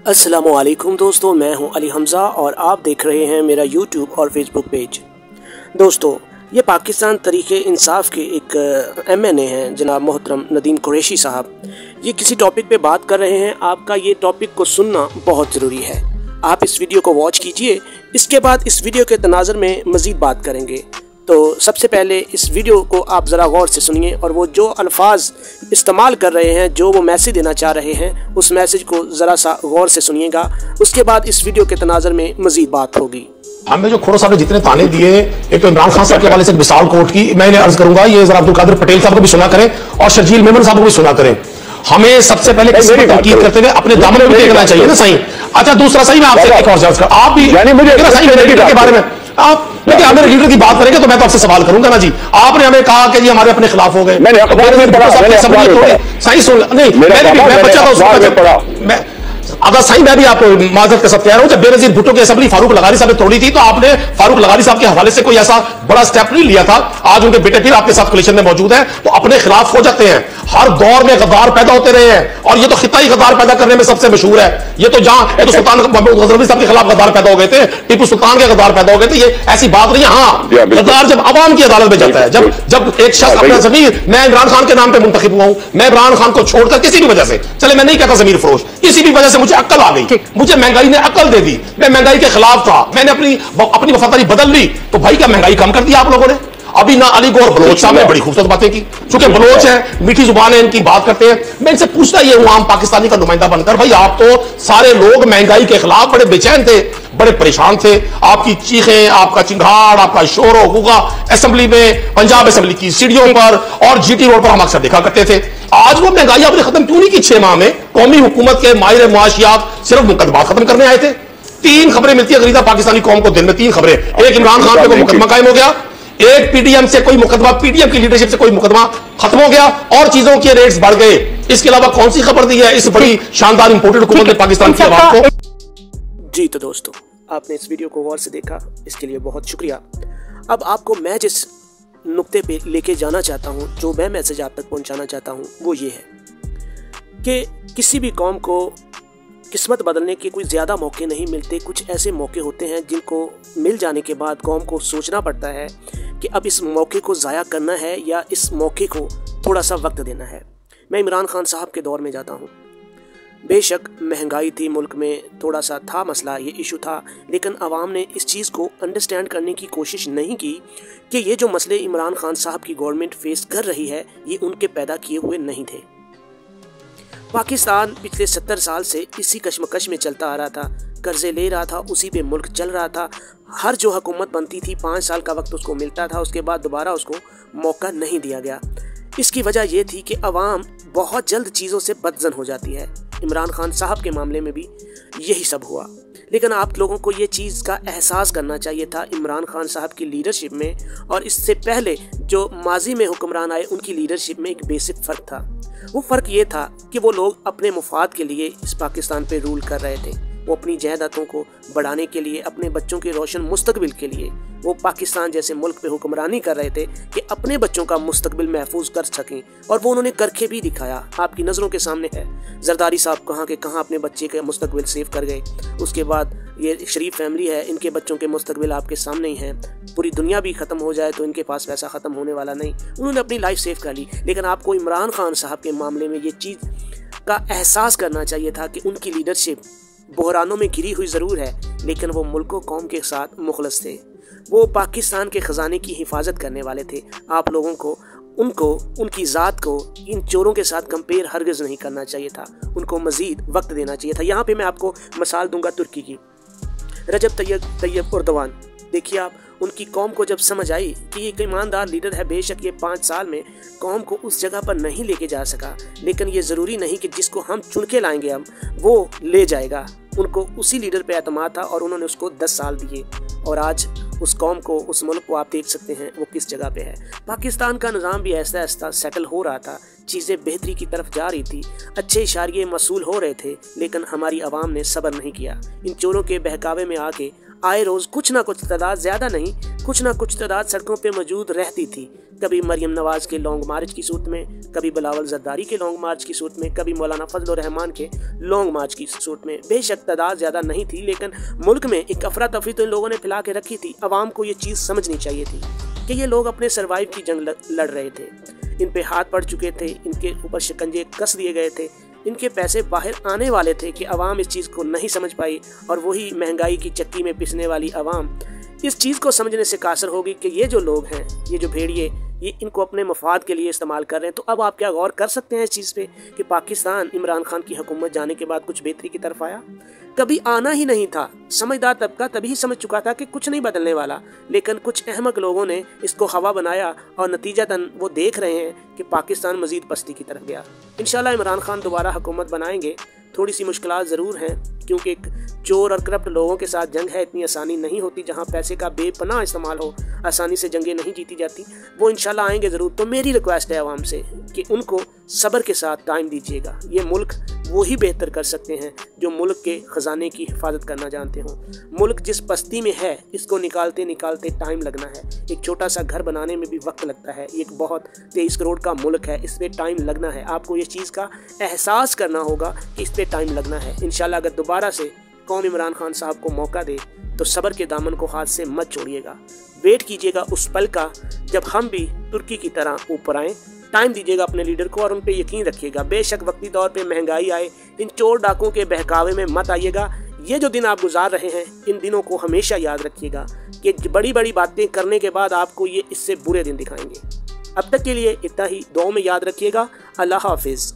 अस्सलामुअलैकुम दोस्तों, मैं हूं अली हमज़ा और आप देख रहे हैं मेरा यूट्यूब और फेसबुक पेज। दोस्तों, ये पाकिस्तान तरीके इंसाफ के एक MNA हैं जनाब मोहतरम नदीम कुरैशी साहब। ये किसी टॉपिक पे बात कर रहे हैं। आपका ये टॉपिक को सुनना बहुत ज़रूरी है। आप इस वीडियो को वॉच कीजिए, इसके बाद इस वीडियो के तनाज़ुर में मज़ीद बात करेंगे। तो सबसे पहले इस वीडियो को आप ज़रा गौर से सुनिए और वो जो अल्फाज इस्तेमाल कर रहे हैं, जो वो मैसेज देना चाह रहे हैं, उस मैसेज को ज़रा सा गौर से सुनिएगा। उसके बाद इस वीडियो के तनाज़ुर में मज़ीद बात होगी। हमें जो खोड़ो साहब ने जितने ताने दिए, एक तो इमरान खान साहब के हवाले से विशाल कोर्ट की मैं अर्ज करूंगा, ये जरा अब्दुल कादिर पटेल साहब को भी सुना करें और शर्जील मेमन साहब को भी सुना करें। हमें सबसे पहले किसी को तनकीद करते हुए अपने दामन में देखना चाहिए ना। सही, अच्छा दूसरा सही, मैं आपसे एक और अर्ज कर, आप भी सही मेरे लीडर के बारे में आप देखिए, आप मेरे लीडर की बात करेंगे तो मैं तो आपसे सवाल करूंगा ना जी। आपने हमें कहा कि जी हमारे अपने खिलाफ हो गए, मैंने अखबार में पढ़ा, सही सुन नहीं, मैं बच्चा था अगर सही मैं भी आपको माजरत के साथ कह रहा हूं, जब बेनजीर भुट्टो की असेंबली फारूक लगारी साहब ने तोड़ी थी तो आपने फारूक लगारी साहब के हवाले से कोई ऐसा बड़ा स्टेप नहीं लिया था। आज उनके बेटे फिर आपके साथ कोलिशन में मौजूद है तो अपने खिलाफ हो जाते हैं। हर दौर में गद्दार पैदा होते रहे हैं और ये तो खिता ही गद्दार पैदा करने में सबसे मशहूर है। ये तो जहां तो सुल्तान गजनवी साहब के खिलाफ गद्दार पैदा हो गए थे, टीपू सुल्तान के गद्दार पैदा हो गए थे, ये ऐसी बात नहीं है। हाँ, गद्दार जब अवाम की अदालत में जाता है, जब एक शख्स अपना जमीर, मैं इमरान खान के नाम पर मुंतखब हुआ हूं, मैं इमरान खान को छोड़कर किसी भी वजह से, चले मैं नहीं कहता जमीर फरोश, किसी भी वजह से मुझे अक्ल आ गई, मुझे महंगाई ने अकल दे दी, मैं महंगाई के खिलाफ था, मैंने अपनी वफादारी बदल ली, तो भाई क्या महंगाई कम कर दी आप लोगों ने? अभी ना अली गौर बलोच साहब ने बड़ी खूबसूरत बातें की, चूंकि बलोच है, मीठी जुबान है, इनकी बात करते हैं। मैं इनसे पूछता ये हूं आम पाकिस्तानी का नुमाइंदा बनकर, भाई आप तो सारे लोग महंगाई के खिलाफ बड़े बेचैन थे, बड़े परेशान थे, आपकी चीखें, आपका चिंगाड़, आपका शोर गुगा असेंबली में, पंजाब असेंबली की सीढ़ियों पर और GT रोड पर हम अक्सर देखा करते थे। आज वो महंगाई आपने खत्म क्यों नहीं की? 6 माह में कौमी हुकूमत के माहिर मुआशियात सिर्फ मुकदमा खत्म करने आए थे। 3 खबरें मिलती है गरीदा पाकिस्तानी कौम को दिन में, 3 खबरें। एक, इमरान खान पे कोई मुकदमा कायम हो गया, एक PTM से कोई मुकदमा, PTM की लीडरशिप से कोई मुकदमा खत्म हो गया और चीजों के रेट्स बढ़ गए। इसके अलावा कौन सी खबर दी है इस बड़ी शानदार इंपोर्टेड हुकूमत ने पाकिस्तान की आवाम को? जी तो दोस्तों, आपने इस वीडियो को गौर से देखा, इसके लिए बहुत शुक्रिया। अब आपको मैं जिस नुक्ते पे लेके जाना चाहता हूँ, जो मैं मैसेज आप तक पहुँचाना चाहता हूँ, वो ये है कि किसी भी कौम को किस्मत बदलने के कोई ज़्यादा मौके नहीं मिलते। कुछ ऐसे मौके होते हैं जिनको मिल जाने के बाद कौम को सोचना पड़ता है कि अब इस मौके को ज़ाया करना है या इस मौके को थोड़ा सा वक्त देना है। मैं इमरान खान साहब के दौर में जाता हूँ। बेशक महंगाई थी, मुल्क में थोड़ा सा था मसला, ये इशू था, लेकिन आवाम ने इस चीज़ को अंडरस्टैंड करने की कोशिश नहीं की कि ये जो मसले इमरान खान साहब की गवर्नमेंट फेस कर रही है, ये उनके पैदा किए हुए नहीं थे। पाकिस्तान पिछले 70 साल से इसी कश्मकश में चलता आ रहा था, कर्जे ले रहा था, उसी पे मुल्क चल रहा था। हर जो हुकूमत बनती थी 5 साल का वक्त उसको मिलता था, उसके बाद दोबारा उसको मौका नहीं दिया गया। इसकी वजह यह थी कि अवाम बहुत जल्द चीज़ों से बदजन हो जाती है। इमरान खान साहब के मामले में भी यही सब हुआ, लेकिन आप लोगों को ये चीज़ का एहसास करना चाहिए था इमरान खान साहब की लीडरशिप में और इससे पहले जो माजी में हुक्मरान आए उनकी लीडरशिप में एक बेसिक फ़र्क था। वो फ़र्क ये था कि वो लोग अपने मुफाद के लिए इस पाकिस्तान पे रूल कर रहे थे। वो अपनी जायदादों को बढ़ाने के लिए, अपने बच्चों के रोशन मुस्तकबिल के लिए वो पाकिस्तान जैसे मुल्क पे हुक्मरानी कर रहे थे कि अपने बच्चों का मुस्तकबिल महफूज कर सकें, और वो उन्होंने करके भी दिखाया। आपकी नज़रों के सामने है। जरदारी साहब कहाँ के कहाँ अपने बच्चे का मुस्तकबिल सेव कर गए। उसके बाद ये शरीफ फैमिली है, इनके बच्चों के मुस्तकबिल आपके सामने ही हैं। पूरी दुनिया भी ख़त्म हो जाए तो इनके पास पैसा ख़त्म होने वाला नहीं, उन्होंने अपनी लाइफ सेव कर ली। लेकिन आपको इमरान खान साहब के मामले में ये चीज़ का एहसास करना चाहिए था कि उनकी लीडरशिप बहरानों में घिरी हुई ज़रूर है, लेकिन वो मुल्क कौम के साथ मुखलस थे। वो पाकिस्तान के ख़जाने की हिफाजत करने वाले थे। आप लोगों को उनकी ज़ात को इन चोरों के साथ कंपेयर हरगिज़ नहीं करना चाहिए था। उनको मज़ीद वक्त देना चाहिए था। यहाँ पे मैं आपको मिसाल दूंगा तुर्की की। रजब तैयब एर्दोगान, देखिए आप, उनकी कौम को जब समझ आई कि ये एक ईमानदार लीडर है, बेशक ये 5 साल में कौम को उस जगह पर नहीं लेके जा सका, लेकिन ये ज़रूरी नहीं कि जिसको हम चुन के लाएंगे हम वो ले जाएगा। उनको उसी लीडर पे एतमाद था और उन्होंने उसको 10 साल दिए और आज उस कौम को, उस मुल्क को आप देख सकते हैं वो किस जगह पे है। पाकिस्तान का निज़ाम भी ऐसा ऐसा सेटल हो रहा था, चीज़ें बेहतरी की तरफ जा रही थी, अच्छे इशारे मसूल हो रहे थे, लेकिन हमारी आवाम ने सब्र नहीं किया। इन चोरों के बहकावे में आके आए रोज़ कुछ ना कुछ तादाद, ज़्यादा नहीं, कुछ ना कुछ तादाद सड़कों पे मौजूद रहती थी। कभी मरियम नवाज के लॉन्ग मार्च की सूरत में, कभी बिलावल जरदारी के लॉन्ग मार्च की सूरत में, कभी मौलाना फजल रहमान के लॉन्ग मार्च की सूरत में। बेशक तादाद ज़्यादा नहीं थी, लेकिन मुल्क में एक अफरा तफरी तो इन लोगों ने फैला के रखी थी। आवाम को ये चीज़ समझनी चाहिए थी कि ये लोग अपने सर्वाइव की जंग लड़ रहे थे, इन पे हाथ पड़ चुके थे, इनके ऊपर शिकंजे कस दिए गए थे, इनके पैसे बाहर आने वाले थे कि आवाम इस चीज़ को नहीं समझ पाई, और वही महंगाई की चक्की में पिसने वाली आवाम इस चीज़ को समझने से कासर होगी कि ये जो लोग हैं, ये जो भेड़िए, ये इनको अपने मफाद के लिए इस्तेमाल कर रहे हैं। तो अब आप क्या गौर कर सकते हैं इस चीज़ पे कि पाकिस्तान इमरान खान की हुकूमत जाने के बाद कुछ बेहतरी की तरफ आया? कभी आना ही नहीं था। समझदार तबका तभी समझ चुका था कि कुछ नहीं बदलने वाला, लेकिन कुछ अहमक लोगों ने इसको हवा बनाया और नतीजतन वो देख रहे हैं कि पाकिस्तान मजीद पस्ती की तरफ गया। इंशाल्लाह इमरान खान दोबारा हुकूमत बनाएंगे। थोड़ी सी मुश्किलात ज़रूर हैं, क्योंकि एक चोर और करप्ट लोगों के साथ जंग है, इतनी आसानी नहीं होती। जहां पैसे का बेपनाह इस्तेमाल हो, आसानी से जंगें नहीं जीती जाती। वो इंशाल्लाह आएंगे ज़रूर। तो मेरी रिक्वेस्ट है आवाम से कि उनको सब्र के साथ टाइम दीजिएगा। ये मुल्क वो ही बेहतर कर सकते हैं जो मुल्क के ख़जाने की हिफाजत करना जानते हों। मुल्क जिस पस्ती में है, इसको निकालते निकालते टाइम लगना है। एक छोटा सा घर बनाने में भी वक्त लगता है। एक बहुत 23 करोड़ का मुल्क है, इस पर टाइम लगना है। आपको ये चीज़ का एहसास करना होगा कि इस पर टाइम लगना है। इंशाल्लाह अगर दोबारा से कौम इमरान खान साहब को मौका दे तो सब्र के दामन को हाथ से मत छोड़िएगा। वेट कीजिएगा उस पल का जब हम भी तुर्की की तरह ऊपर आएँ। टाइम दीजिएगा अपने लीडर को और उन पे यकीन रखिएगा। बेशक वक्ती तौर पे महंगाई आए, इन चोर डाकों के बहकावे में मत आइएगा। ये जो दिन आप गुजार रहे हैं, इन दिनों को हमेशा याद रखिएगा कि बड़ी बड़ी बातें करने के बाद आपको ये इससे बुरे दिन दिखाएंगे। अब तक के लिए इतना ही। दुआ में याद रखिएगा। अल्लाह हाफिज़।